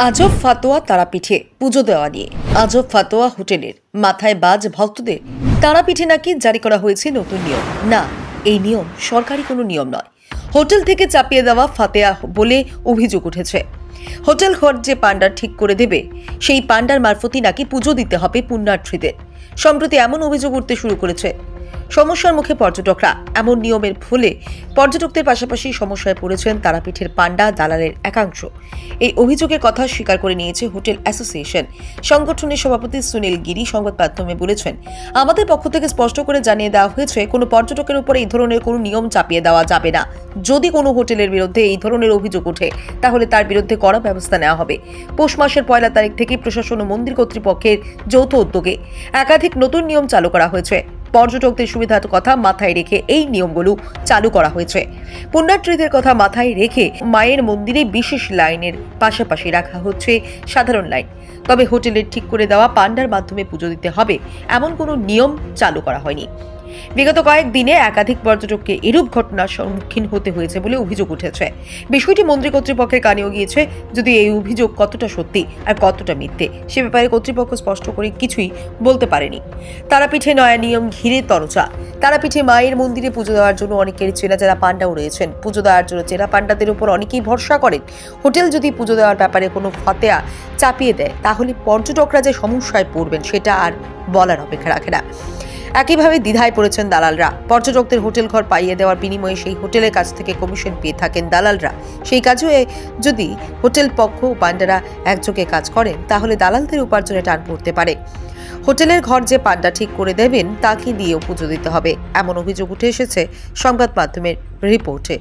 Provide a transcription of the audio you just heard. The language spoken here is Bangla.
আজব ফাতোয়া তারাপীঠে পুজো দেওয়া নিয়ে। আজব ফাতোয়া হোটেলের মাথায় বাজ ভক্তদের। তারাপীঠে নাকি জারি করা হয়েছে নতুন নিয়ম। না, এই নিয়ম সরকারি কোনো নিয়ম নয়, হোটেল থেকে চাপিয়ে দেওয়া ফাতেয়া বলে অভিযোগ উঠেছে। হোটেল ঘর যে পান্ডার ঠিক করে দেবে, সেই পান্ডার মারফতই নাকি পুজো দিতে হবে পুণ্যার্থীদের। সম্প্রতি এমন অভিযোগ উঠতে শুরু করেছে। সমস্যার মুখে পর্যটকরা। এমন নিয়মের ফলে পর্যটকদের পাশাপাশি সমস্যায় পড়েছেন তারাপীঠের পান্ডা দালালের একাংশ। এই অভিযোগের কথা স্বীকার করে নিয়েছে হোটেল অ্যাসোসিয়েশন। সংগঠনের সভাপতি সুনীল গিরি সংবাদ মাধ্যমে বলেছেন, আমাদের পক্ষ থেকে স্পষ্ট করে জানিয়ে দেওয়া হয়েছে, কোনো পর্যটকের উপর এই ধরনের কোনো নিয়ম চাপিয়ে দেওয়া যাবে না। যদি কোনো হোটেলের বিরুদ্ধে এই ধরনের অভিযোগ ওঠে, তাহলে তার বিরুদ্ধে কড়া ব্যবস্থা নেওয়া হবে। পৌষ মাসের 1 তারিখ থেকে প্রশাসন ও মন্দির কর্তৃপক্ষের যৌথ উদ্যোগে একাধিক নতুন নিয়ম চালু করা হয়েছে। পর্যটকদের সুবিধার কথা মাথায় রেখে এই নিয়মগুলো চালু করা হয়েছে। পুণ্যার্থীদের কথা মাথায় রেখে মায়ের মন্দিরে বিশেষ লাইনের পাশাপাশি রাখা হচ্ছে সাধারণ লাইন। তবে হোটেলের ঠিক করে দেওয়া পান্ডার মাধ্যমে পুজো দিতে হবে এমন কোনো নিয়ম চালু করা হয়নি। বিগত কয়েকদিনে একাধিক পর্যটককে এরূপ ঘটনার সম্মুখীন হতে হয়েছে বলে অভিযোগ উঠেছে। বিষয়টি মন্দির কর্তৃপক্ষের কানেও গিয়েছে, যদি এই অভিযোগ কতটা সত্যি আর কতটা মিথ্যে সে ব্যাপারে কর্তৃপক্ষ স্পষ্ট করে কিছুই বলতে পারেনি। তারাপীঠে নয়া নিয়ম ঘিরে তরজা। তারাপীঠে মায়ের মন্দিরে পুজো দেওয়ার জন্য অনেকেরই চেনা যারা পান্ডাও রয়েছেন। পুজো দেওয়ার জন্য চেনা পান্ডাদের উপর অনেকেই ভরসা করেন। হোটেল যদি পুজো দেওয়ার ব্যাপারে কোনো ফাতেয়া চাপিয়ে দেয়, তাহলে পর্যটকরা যে সমস্যায় পড়বেন সেটা আর বলার অপেক্ষা রাখে না। একইভাবে দ্বিধায় পড়েছেন দালালরা। পর্যটকদের হোটেল ঘর পাইয়ে দেওয়ার বিনিময়ে সেই হোটেলের কাছ থেকে কমিশন পেয়ে থাকেন দালালরা। সেই কাজে যদি হোটেল পক্ষ ও পান্ডারা একযোগে কাজ করেন, তাহলে দালালদের উপার্জনে টান পড়তে পারে। হোটেলের ঘর যে পান্ডা ঠিক করে দেবেন, তাকে দিয়েও পুজো দিতে হবে, এমন অভিযোগ উঠে এসেছে সংবাদ মাধ্যমের রিপোর্টে।